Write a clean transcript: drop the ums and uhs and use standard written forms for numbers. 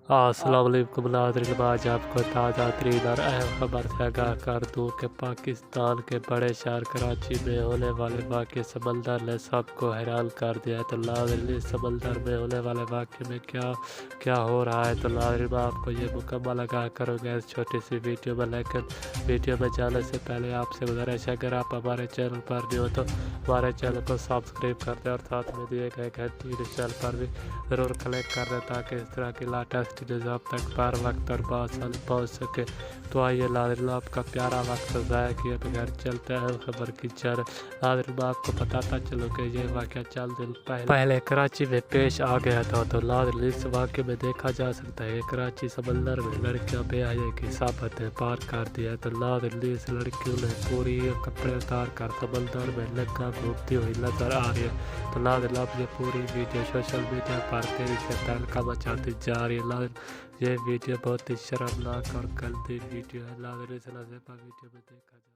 السلام علیکم ناظرین، آج آپ کو تازہ ترین اور اہم خبر سے آگاہ کر دوں کہ پاکستان کے بڑے شہر کراچی میں ہونے والے واقعے سمندر نے سب کو حیران کر دیا ہے۔ تو ناظرین، سمندر میں ہونے والے واقعے میں کیا ہو رہا ہے، تو ناظرین میں آپ کو یہ مکمل آگاہ کروں گا اس چھوٹی سی ویڈیو میں۔ لیکن ویڈیو میں جانے سے پہلے آپ سے گزارش ہے، اگر آپ ہمارے چینل پر نہیں ہو تو ہمارے چینل کو سبسکرائب کر دیں اور ساتھ میں دیے گئے گھنٹی کے نشان پر بھی ضرور کلک کر دیں تاکہ اس طرح کی لیٹسٹ نیوز آپ تک پر وقت اور بآسانی پہنچ سکے۔ تو آئیے ناظرین، آپ کا پیارا وقت ضائع کیے بغیر چلتے ہیں خبر کی جانب۔ ناظرین، میں آپ کو بتاتا چلوں کہ یہ واقعہ چند دن پہلے کراچی میں پیش آ گیا تھا۔ تو ناظرین، اس واقعے میں دیکھا جا سکتا ہے کہ کراچی سمندر میں لڑکیاں بے حیائی کی سابقیں پار کر دی ہے۔ تو ناظرین، اس لڑکیوں نے پوری کپڑے اتار کر سمندر میں لنگا گھومتی ہوئی نظر آ رہی ہے۔ تو ناظرین، اب یہ پوری ویڈیو سوشل میڈیا پر تیزی سے تہلکہ مچاتی جا رہی ہے۔ ناظرین، یہ ویڈیو بہت ہی شرمناک اور گندی ویڈیو ہے۔ ناظرین، اس نظر پر ویڈیو میں دیکھا جائے